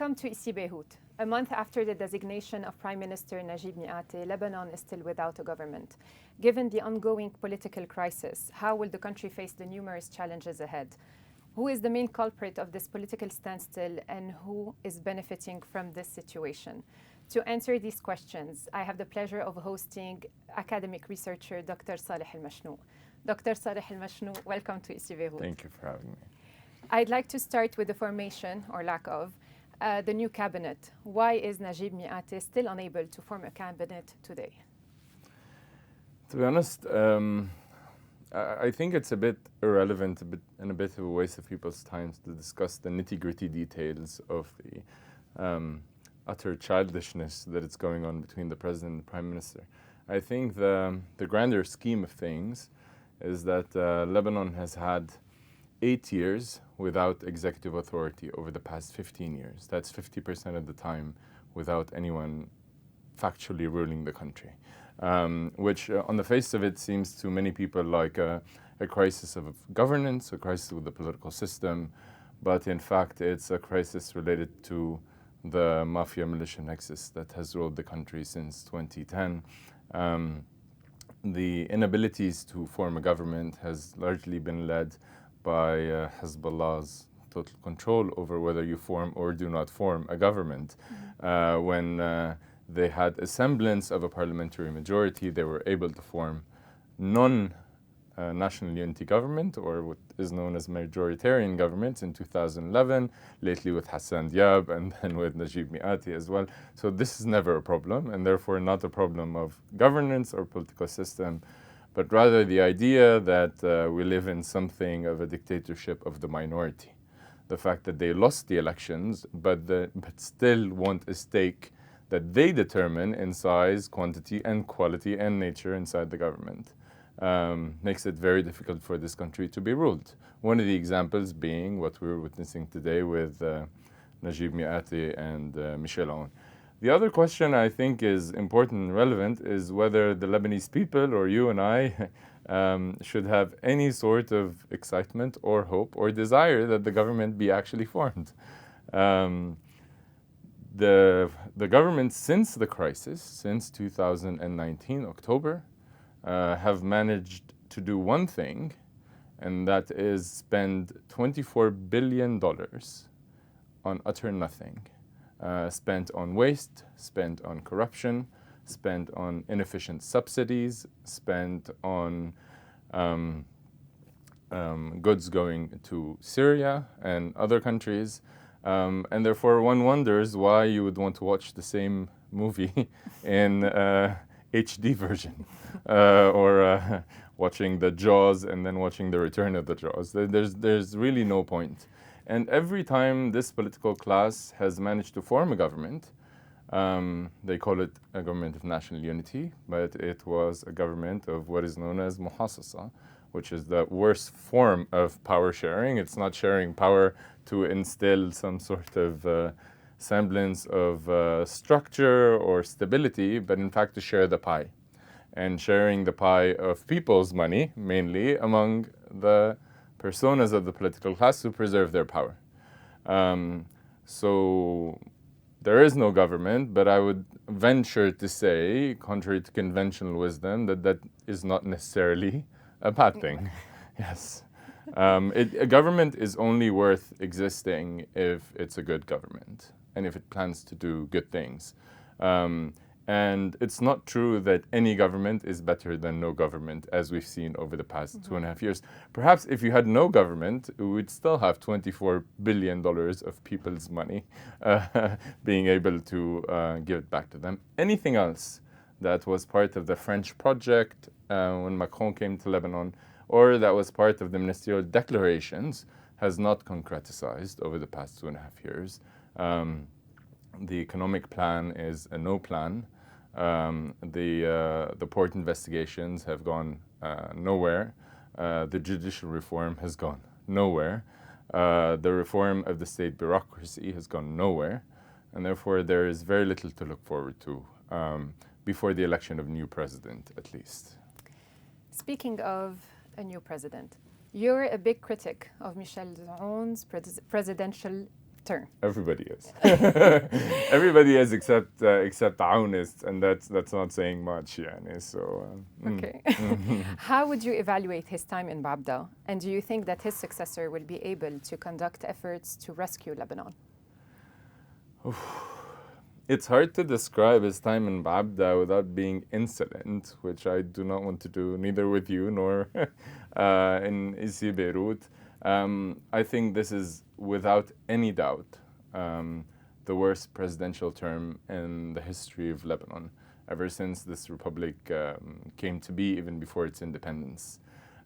Welcome to Ici Beyrouth. A month after the designation of Prime Minister Najib Mikati, Lebanon is still without a government. Given the ongoing political crisis, how will the country face the numerous challenges ahead? Who is the main culprit of this political standstill and who is benefiting from this situation? To answer these questions, I have the pleasure of hosting academic researcher Dr. Saleh el-Machnouk. Dr. Saleh el-Machnouk, welcome to Ici Beyrouth. Thank you for having me. I'd like to start with the formation, or lack of, the new cabinet. Why is Najib Mikati still unable to form a cabinet today? To be honest, I think it's a bit irrelevant and a bit of a waste of people's time to discuss the nitty-gritty details of the utter childishness that is going on between the president and the prime minister. I think the grander scheme of things is that Lebanon has had 8 years without executive authority over the past 15 years. That's 50% of the time without anyone factually ruling the country, which on the face of it seems to many people like a crisis of governance, a crisis with the political system, but in fact it's a crisis related to the mafia militia nexus that has ruled the country since 2010. The inabilities to form a government has largely been led by Hezbollah's total control over whether you form or do not form a government. When they had a semblance of a parliamentary majority, they were able to form non-national unity government, or what is known as majoritarian government, in 2011, lately with Hassan Diab and then with Najib Mikati as well. So this is never a problem, and therefore not a problem of governance or political system, but rather the idea that we live in something of a dictatorship of the minority. The fact that they lost the elections, but still want a stake that they determine in size, quantity, and quality and nature inside the government, makes it very difficult for this country to be ruled. One of the examples being what we're witnessing today with Najib Mikati and Michel Aoun. The other question I think is important and relevant is whether the Lebanese people, or you and I, should have any sort of excitement or hope or desire that the government be actually formed. The government since the crisis, since 2019, October, have managed to do one thing, and that is spend $24 billion on utter nothing. Spent on waste, spent on corruption, spent on inefficient subsidies, spent on goods going to Syria and other countries. And therefore one wonders why you would want to watch the same movie in HD version, or watching the Jaws and then watching the Return of the Jaws. There's really no point. And every time this political class has managed to form a government, they call it a government of national unity, but it was a government of what is known as muhassasa, which is the worst form of power sharing. It's not sharing power to instill some sort of semblance of structure or stability, but in fact to share the pie. And sharing the pie of people's money, mainly among the personas of the political class who preserve their power. So there is no government, but I would venture to say, contrary to conventional wisdom, that is not necessarily a bad thing. Yes. A government is only worth existing if it's a good government and if it plans to do good things. And it's not true that any government is better than no government, as we've seen over the past 2.5 years. Perhaps if you had no government, we would still have $24 billion of people's money being able to give it back to them. Anything else that was part of the French project when Macron came to Lebanon, or that was part of the ministerial declarations, has not concretized over the past 2.5 years. The economic plan is a no plan. The port investigations have gone nowhere. The judicial reform has gone nowhere. The reform of the state bureaucracy has gone nowhere. And therefore, there is very little to look forward to before the election of a new president, at least. Speaking of a new president, you're a big critic of Michel Aoun's presidential term. Everybody is. Everybody is except Aounists, and that's not saying much. Yani. So. Okay. How would you evaluate his time in Babda, and do you think that his successor will be able to conduct efforts to rescue Lebanon? It's hard to describe his time in Babda without being insolent, which I do not want to do, neither with you nor in Ici Beyrouth. I think this is, without any doubt, the worst presidential term in the history of Lebanon, ever since this republic came to be, even before its independence.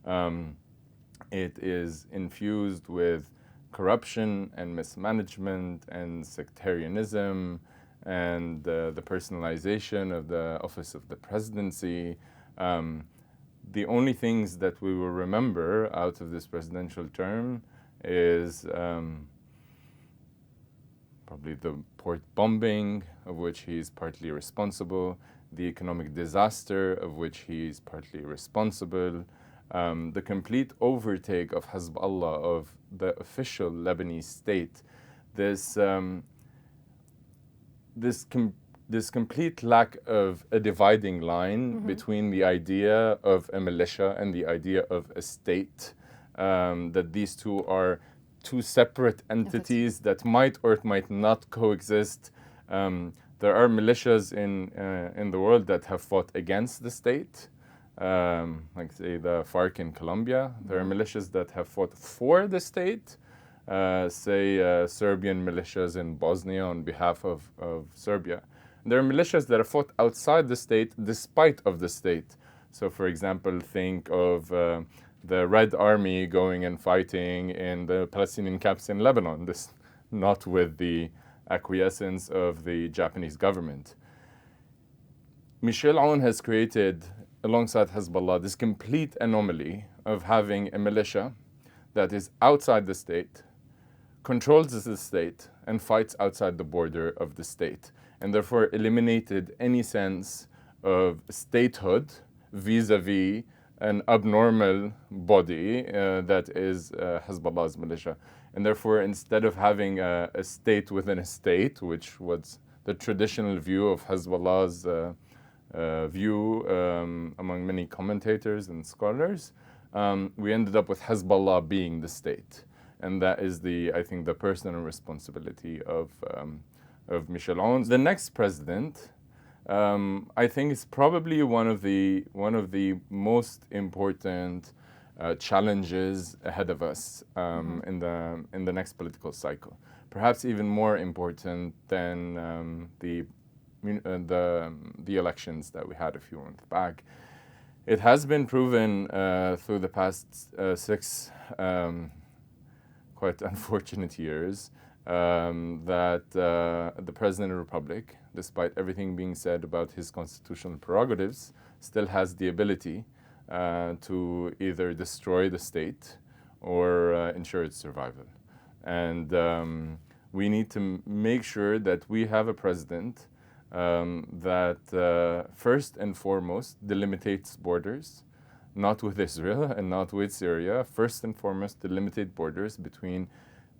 It is infused with corruption and mismanagement and sectarianism and the personalization of the office of the presidency. The only things that we will remember out of this presidential term is probably the port bombing, of which he is partly responsible, the economic disaster, of which he is partly responsible, the complete overtake of Hezbollah, of the official Lebanese state, this complete lack of a dividing line between the idea of a militia and the idea of a state, that these two are two separate entities that might or might not coexist. There are militias in the world that have fought against the state, like say the FARC in Colombia. There are militias that have fought for the state, say Serbian militias in Bosnia on behalf of Serbia. There are militias that have fought outside the state despite of the state. So for example, think of the Red Army going and fighting in the Palestinian camps in Lebanon, this not with the acquiescence of the Japanese government. Michel Aoun has created, alongside Hezbollah, this complete anomaly of having a militia that is outside the state, controls the state, and fights outside the border of the state, and therefore eliminated any sense of statehood vis-a-vis an abnormal body that is Hezbollah's militia. And therefore, instead of having a state within a state, which was the traditional view of Hezbollah's view among many commentators and scholars, we ended up with Hezbollah being the state. And that is I think the personal responsibility of Michel Aoun. The next president, I think, is probably one of the most important challenges ahead of us in the next political cycle. Perhaps even more important than the elections that we had a few months back. It has been proven through the past 6 quite unfortunate years that the President of the Republic, despite everything being said about his constitutional prerogatives, still has the ability to either destroy the state or ensure its survival. And we need to make sure that we have a president that first and foremost delimitates borders, not with Israel and not with Syria. First and foremost, delimitate borders between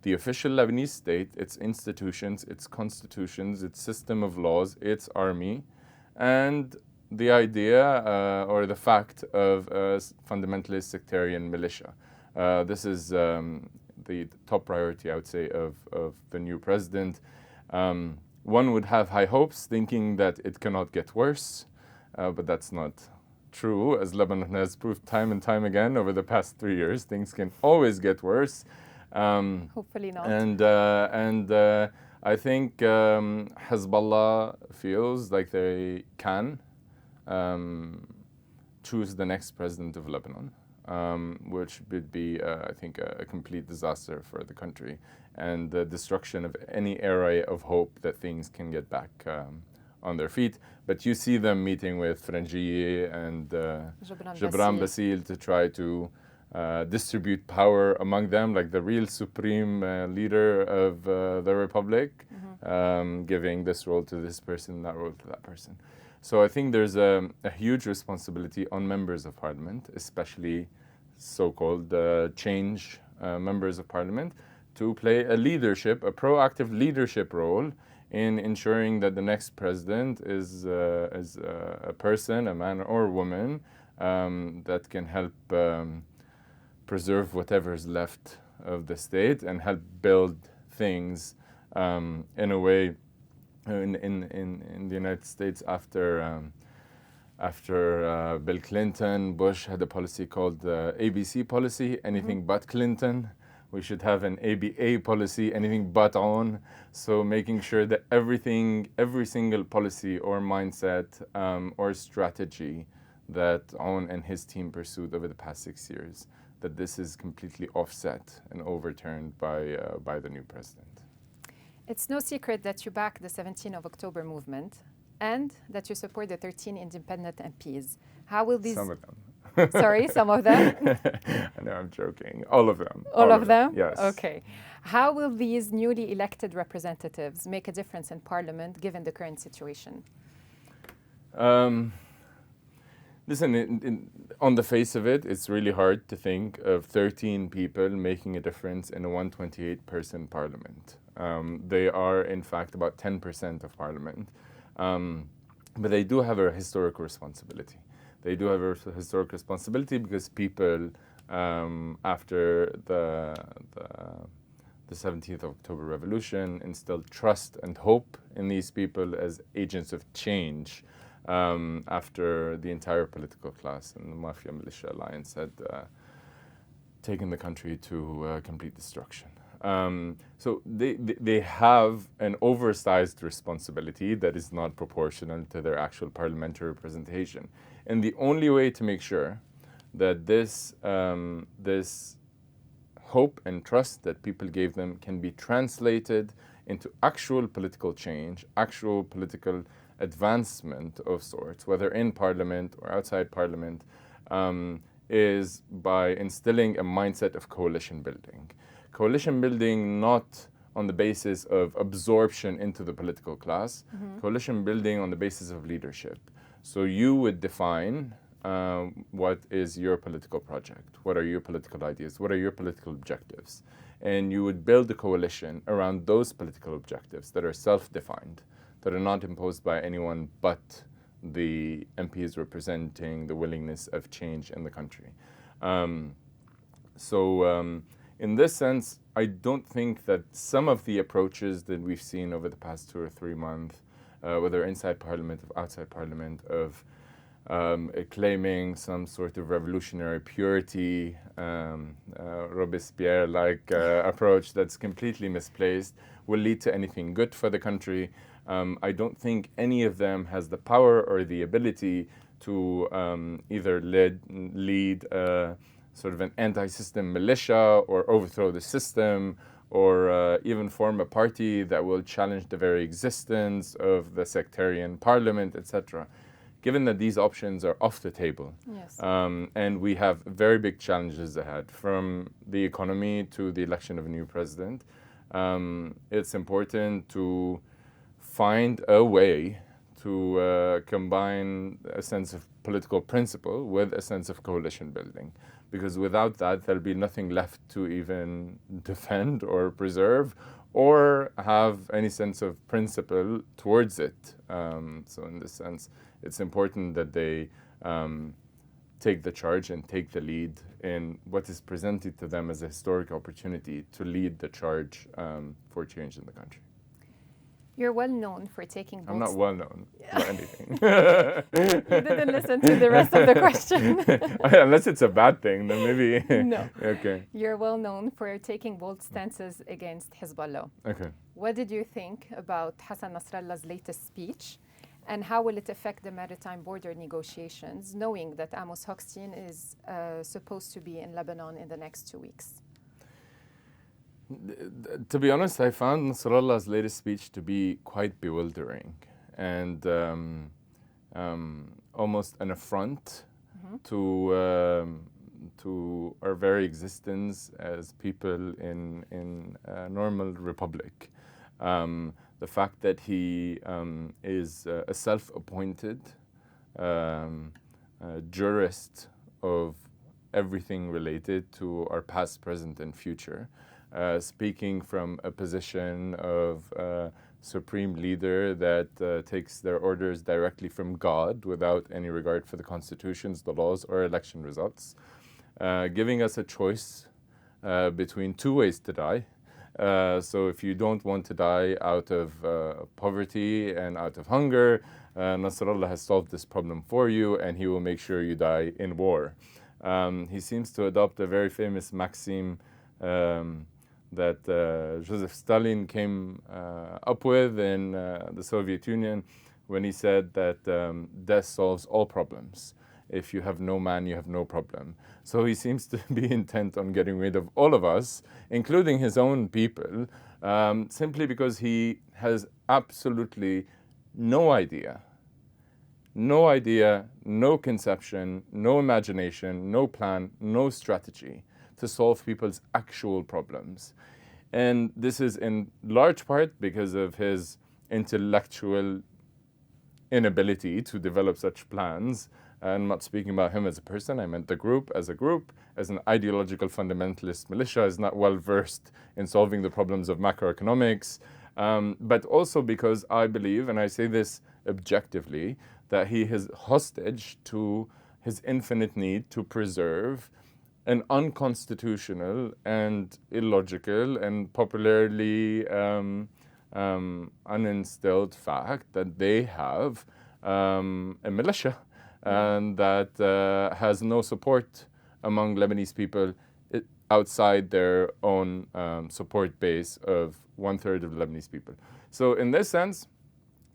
the official Lebanese state, its institutions, its constitutions, its system of laws, its army, and the idea or the fact of a fundamentalist sectarian militia. This is the top priority, I would say, of the new president. One would have high hopes, thinking that it cannot get worse, but that's not true. As Lebanon has proved time and time again over the past 3 years, things can always get worse. Hopefully not. And I think Hezbollah feels like they can choose the next president of Lebanon, which would be, I think, a complete disaster for the country and the destruction of any area of hope that things can get back on their feet. But you see them meeting with Frangieh and Gebran Bassil to try to distribute power among them, like the real supreme leader of the republic, giving this role to this person, that role to that person. So I think there's a huge responsibility on members of parliament, especially so-called change members of parliament, to play a proactive leadership role in ensuring that the next president is a person, a man or a woman, that can help preserve whatever is left of the state and help build things in a way in the United States after Bill Clinton. Bush had a policy called the ABC policy, anything but Clinton. We should have an ABA policy, anything but on. So making sure that every single policy or mindset or strategy that On and his team pursued over the past 6 years, that this is completely offset and overturned by the new president. It's no secret that you back the 17th of October movement and that you support the 13 independent MPs. How will these... Some of them. Sorry, some of them? I know, I'm joking. All of them. All of them? Yes. Okay. How will these newly elected representatives make a difference in Parliament given the current situation? Listen, on the face of it, it's really hard to think of 13 people making a difference in a 128-person Parliament. They are, in fact, about 10% of Parliament. But they do have a historic responsibility. They do have a historic responsibility because people, after the 17th of October revolution, instilled trust and hope in these people as agents of change after the entire political class and the Mafia Militia Alliance had taken the country to complete destruction. So they have an oversized responsibility that is not proportional to their actual parliamentary representation. And the only way to make sure that this hope and trust that people gave them can be translated into actual political change, actual political advancement of sorts, whether in Parliament or outside Parliament, is by instilling a mindset of coalition building. Coalition building not on the basis of absorption into the political class, coalition building on the basis of leadership. So you would define what is your political project, what are your political ideas, what are your political objectives, and you would build a coalition around those political objectives that are self-defined, that are not imposed by anyone but the MPs representing the willingness of change in the country. In this sense, I don't think that some of the approaches that we've seen over the past 2 or 3 months, whether inside Parliament or outside Parliament, of claiming some sort of revolutionary purity, Robespierre-like approach that's completely misplaced, will lead to anything good for the country. I don't think any of them has the power or the ability to either lead sort of an anti-system militia or overthrow the system or even form a party that will challenge the very existence of the sectarian parliament, etc. Given that these options are off the table, yes. And we have very big challenges ahead, from the economy to the election of a new president, it's important to find a way to combine a sense of political principle with a sense of coalition building. Because without that, there'll be nothing left to even defend or preserve or have any sense of principle towards it. So in this sense, it's important that they take the charge and take the lead in what is presented to them as a historic opportunity to lead the charge for change in the country. You're well known for taking bold... I'm not well known for anything. You didn't listen to the rest of the question. Unless it's a bad thing, then maybe... No. Okay. You're well known for taking bold stances against Hezbollah. Okay. What did you think about Hassan Nasrallah's latest speech? And how will it affect the maritime border negotiations, knowing that Amos Hochstein is supposed to be in Lebanon in the next 2 weeks? To be honest, I found Nasrallah's latest speech to be quite bewildering and almost an affront to our very existence as people in a normal republic. The fact that he is a self-appointed jurist of everything related to our past, present, and future. speaking from a position of supreme leader that takes their orders directly from God without any regard for the constitutions, the laws, or election results, giving us a choice between two ways to die. So if you don't want to die out of poverty and out of hunger, Nasrallah has solved this problem for you, and he will make sure you die in war. He seems to adopt a very famous maxim that Joseph Stalin came up with in the Soviet Union when he said that death solves all problems. If you have no man, you have no problem. So he seems to be intent on getting rid of all of us, including his own people, simply because he has absolutely no idea, no conception, no imagination, no plan, no strategy to solve people's actual problems. And this is in large part because of his intellectual inability to develop such plans. I'm not speaking about him as a person, I meant the group. As an ideological fundamentalist militia, is not well versed in solving the problems of macroeconomics, but also because I believe, and I say this objectively, that he is hostage to his infinite need to preserve an unconstitutional and illogical and popularly uninstilled fact that they have a militia and that has no support among Lebanese people outside their own support base of 1/3 of Lebanese people. So in this sense,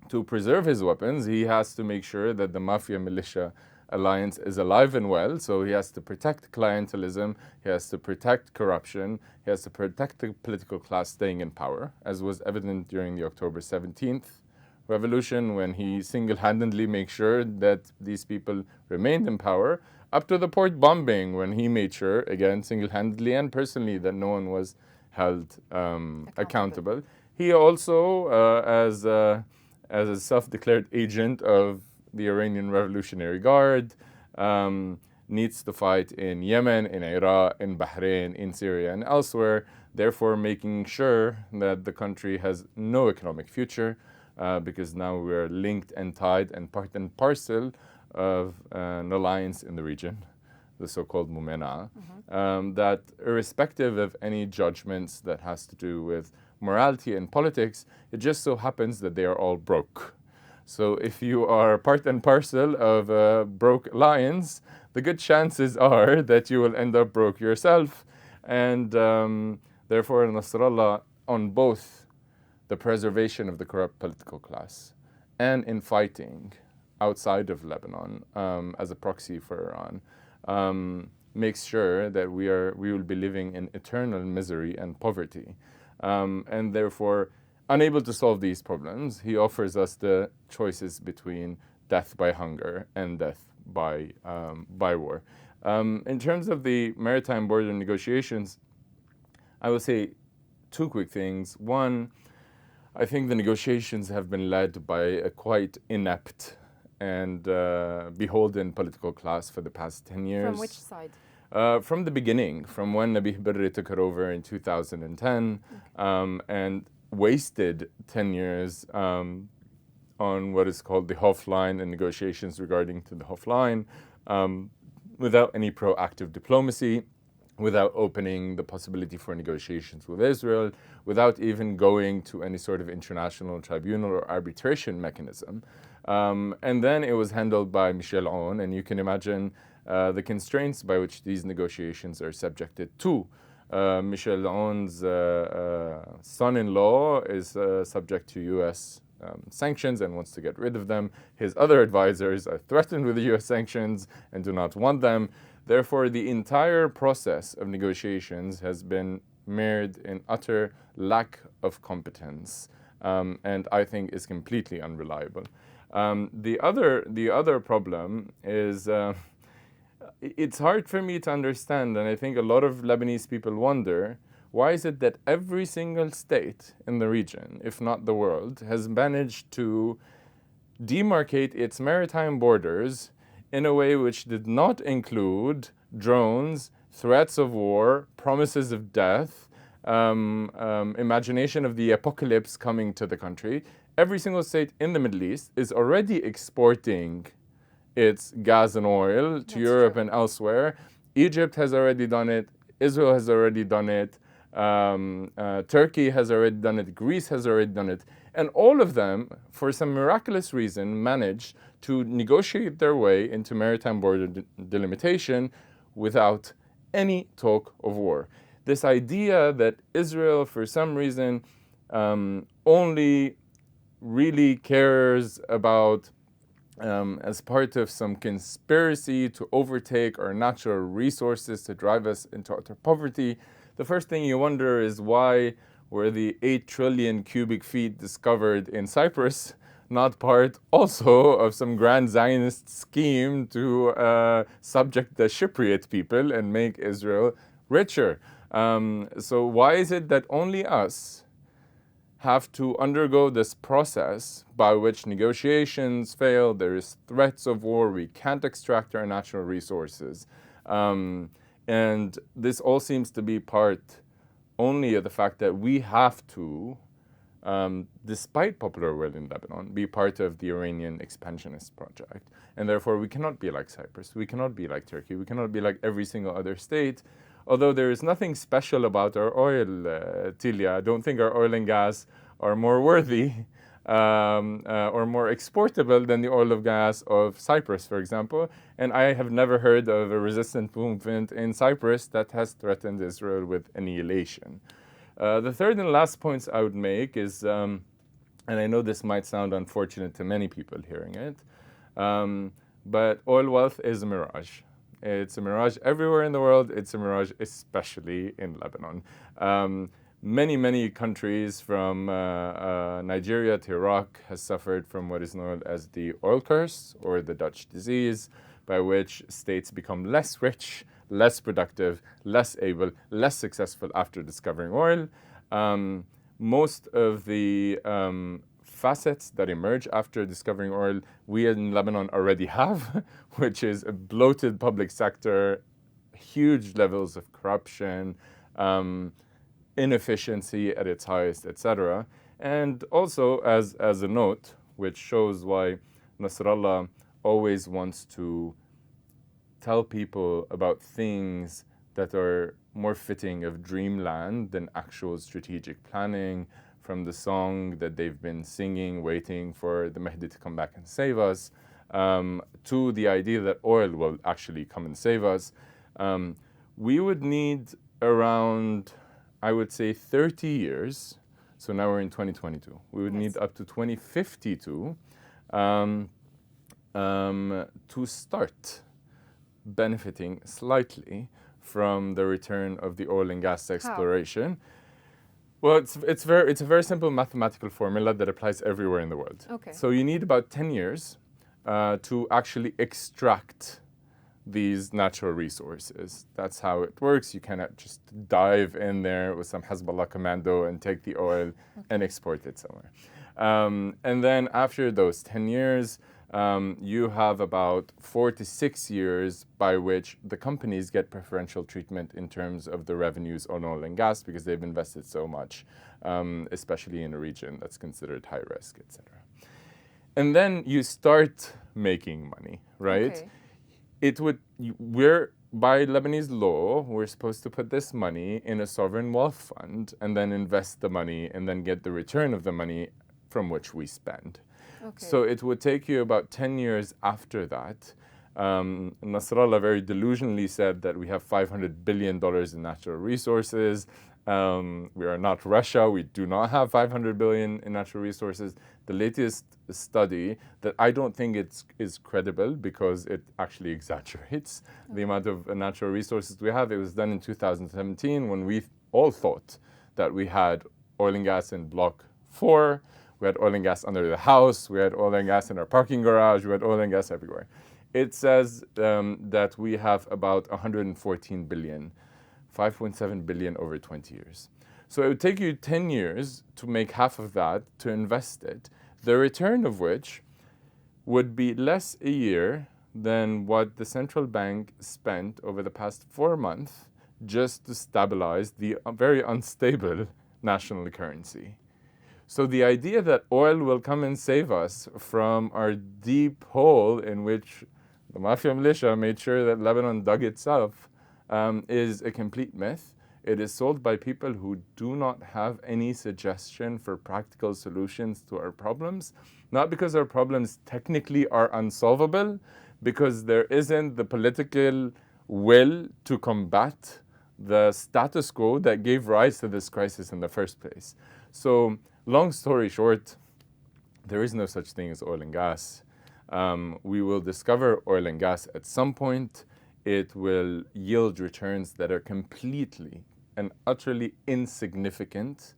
to preserve his weapons, he has to make sure that the mafia militia alliance is alive and well. So he has to protect clientelism, he has to protect corruption, he has to protect the political class staying in power, as was evident during the October 17th revolution, when he single-handedly made sure that these people remained in power, up to the port bombing, when he made sure, again, single-handedly and personally, that no one was held accountable. He also, as a self-declared agent of the Iranian Revolutionary Guard, needs to fight in Yemen, in Iraq, in Bahrain, in Syria, and elsewhere, therefore making sure that the country has no economic future, because now we're linked and tied and part and parcel of an alliance in the region, the so-called Mumena, that irrespective of any judgments that has to do with morality and politics, it just so happens that they are all broke. So if you are part and parcel of a broke alliance, the good chances are that you will end up broke yourself. And therefore, Nasrallah, on both the preservation of the corrupt political class and in fighting outside of Lebanon as a proxy for Iran, makes sure that we will be living in eternal misery and poverty. And therefore, unable to solve these problems, he offers us the choices between death by hunger and death by war. In terms of the maritime border negotiations, I will say two quick things. One, I think the negotiations have been led by a quite inept and beholden political class for the past 10 years. From which side? From the beginning, from when Nabih Berri took it over in 2010, and wasted 10 years on what is called the Hof line and negotiations regarding to the Hof line, without any proactive diplomacy, without opening the possibility for negotiations with Israel, without even going to any sort of international tribunal or arbitration mechanism. And then it was handled by Michel Aoun, and you can imagine the constraints by which these negotiations are subjected to. Michel Aoun's son-in-law is subject to U.S. Sanctions and wants to get rid of them. His other advisors are threatened with the U.S. sanctions and do not want them. Therefore, the entire process of negotiations has been mired in utter lack of competence, and I think is completely unreliable. The other problem is it's hard for me to understand, and I think a lot of Lebanese people wonder, why is it that every single state in the region, if not the world, has managed to demarcate its maritime borders in a way which did not include drones, threats of war, promises of death, imagination of the apocalypse coming to the country, every single state in the Middle East is already exporting its gas and oil to Europe and elsewhere. Egypt has already done it. Israel has already done it. Turkey has already done it. Greece has already done it. And all of them, for some miraculous reason, managed to negotiate their way into maritime border delimitation without any talk of war. This idea that Israel, for some reason, only really cares about, as part of some conspiracy to overtake our natural resources to drive us into utter poverty, the first thing you wonder is why were the 8 trillion cubic feet discovered in Cyprus not part also of some grand Zionist scheme to subject the Cypriot people and make Israel richer? So why is it that only us have to undergo this process by which negotiations fail, there is threats of war, we can't extract our natural resources? And this all seems to be part only of the fact that we have to, despite popular will in Lebanon, be part of the Iranian expansionist project. And therefore we cannot be like Cyprus, we cannot be like Turkey, we cannot be like every single other state. Although there is nothing special about our oil, Tylia. I don't think our oil and gas are more worthy or more exportable than the oil and gas of Cyprus, for example. And I have never heard of a resistant movement in Cyprus that has threatened Israel with annihilation. The third and last points I would make is, and I know this might sound unfortunate to many people hearing it, but oil wealth is a mirage. It's a mirage everywhere in the world. It's a mirage especially in Lebanon. Many countries from Nigeria to Iraq has suffered from what is known as the oil curse or the Dutch disease, by which states become less rich, less productive, less able, less successful after discovering oil. Most of the facets that emerge after discovering oil, we in Lebanon already have, which is a bloated public sector, huge levels of corruption, inefficiency at its highest, etc. And also, as a note, which shows why Nasrallah always wants to tell people about things that are more fitting of dreamland than actual strategic planning, from the song that they've been singing, waiting for the Mahdi to come back and save us, to the idea that oil will actually come and save us. We would need around, I would say, 30 years. So now we're in 2022. We would need up to 2052 to start benefiting slightly from the return of the oil and gas exploration. How? Well, it's a very simple mathematical formula that applies everywhere in the world. Okay. So you need about 10 years to actually extract these natural resources. That's how it works. You cannot just dive in there with some Hezbollah commando and take the oil and export it somewhere. And then after those 10 years, you have about 4 to 6 years by which the companies get preferential treatment in terms of the revenues on oil and gas because they've invested so much, especially in a region that's considered high risk, etc. And then you start making money, right? Okay. We're, by Lebanese law, we're supposed to put this money in a sovereign wealth fund and then invest the money and then get the return of the money from which we spend. Okay. So it would take you about 10 years after that. Nasrallah very delusionally said that we have $500 billion in natural resources. We are not Russia. We do not have $500 billion in natural resources. The latest study that I don't think is credible because it actually exaggerates the amount of natural resources we have. It was done in 2017 when we all thought that we had oil and gas in Block 4. We had oil and gas under the house. We had oil and gas in our parking garage. We had oil and gas everywhere. It says that we have about 114 billion, 5.7 billion over 20 years. So it would take you 10 years to make half of that, to invest it, the return of which would be less a year than what the central bank spent over the past 4 months just to stabilize the very unstable national currency. So the idea that oil will come and save us from our deep hole in which the Mafia militia made sure that Lebanon dug itself is a complete myth. It is sold by people who do not have any suggestion for practical solutions to our problems, not because our problems technically are unsolvable, because there isn't the political will to combat the status quo that gave rise to this crisis in the first place. So, long story short, there is no such thing as oil and gas. We will discover oil and gas at some point. It will yield returns that are completely and utterly insignificant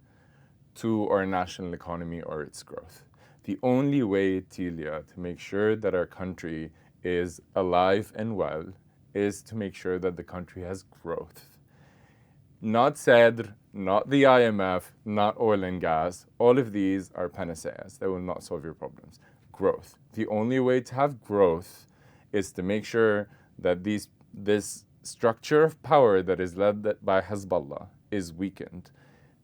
to our national economy or its growth. The only way, Tylia, to make sure that our country is alive and well is to make sure that the country has growth. Not Sadr, not the IMF, not oil and gas. All of these are panaceas. They will not solve your problems. Growth. The only way to have growth is to make sure that this structure of power that is led by Hezbollah is weakened.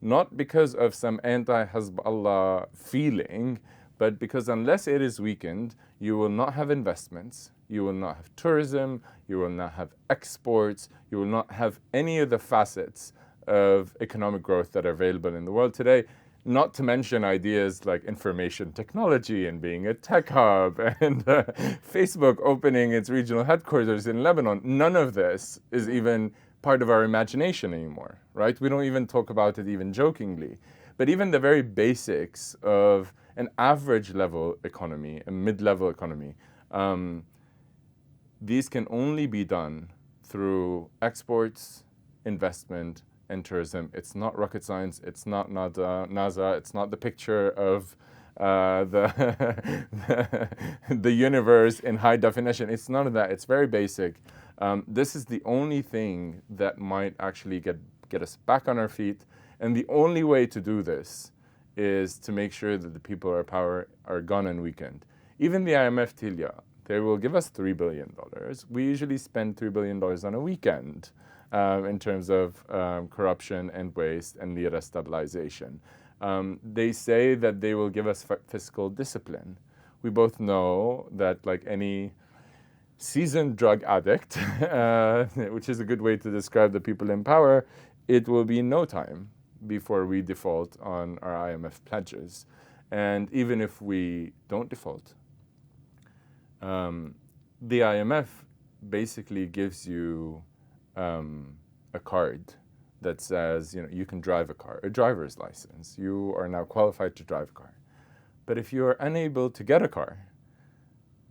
Not because of some anti-Hezbollah feeling, but because unless it is weakened, you will not have investments, you will not have tourism, you will not have exports, you will not have any of the facets of economic growth that are available in the world today, not to mention ideas like information technology and being a tech hub and Facebook opening its regional headquarters in Lebanon. None of this is even part of our imagination anymore, right? We don't even talk about it even jokingly. But even the very basics of an average level economy, a mid-level economy, these can only be done through exports, investment, and tourism. It's not rocket science. It's not NASA. It's not the picture of the universe in high definition. It's none of that. It's very basic. This is the only thing that might actually get us back on our feet. And the only way to do this is to make sure that the people of our power are gone and weakened. Even the IMF, Tylia, they will give us $3 billion. We usually spend $3 billion on a weekend in terms of corruption and waste and lira stabilization. They say that they will give us fiscal discipline. We both know that, like any seasoned drug addict, which is a good way to describe the people in power, it will be no time before we default on our IMF pledges. And even if we don't default, the IMF basically gives you a card that says, you can drive a car, a driver's license. You are now qualified to drive a car. But if you are unable to get a car,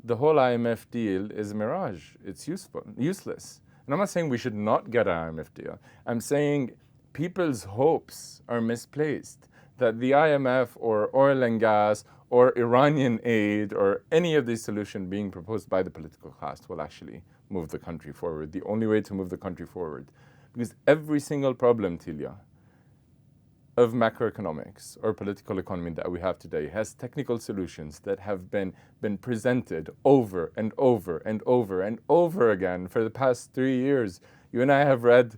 the whole IMF deal is a mirage. It's useless. And I'm not saying we should not get an IMF deal. I'm saying people's hopes are misplaced, that the IMF or oil and gas or Iranian aid or any of these solutions being proposed by the political class will actually move the country forward. The only way to move the country forward. Because every single problem, Tylia, of macroeconomics or political economy that we have today has technical solutions that have been presented over and over and over and over again for the past 3 years. You and I have read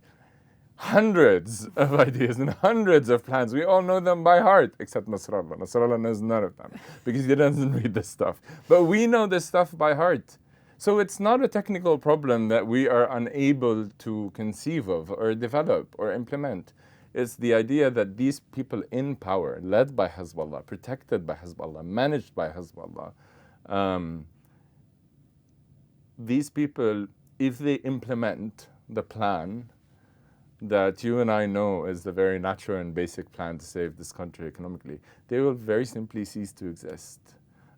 hundreds of ideas and hundreds of plans. We all know them by heart, except Nasrallah. Nasrallah knows none of them because he doesn't read this stuff. But we know this stuff by heart. So it's not a technical problem that we are unable to conceive of or develop or implement. It's the idea that these people in power, led by Hezbollah, protected by Hezbollah, managed by Hezbollah, these people, if they implement the plan that you and I know is the very natural and basic plan to save this country economically, they will very simply cease to exist.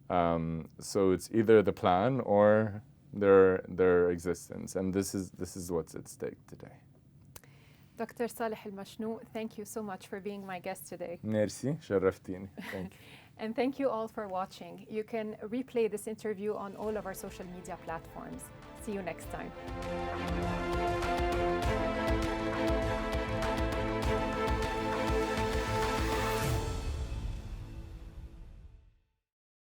So it's either the plan or their existence, and this is what's at stake today. Dr. Saleh el-Machnouk, thank you so much for being my guest today. Merci, شرفتيني. Thank you. And thank you all for watching. You can replay this interview on all of our social media platforms. See you next time.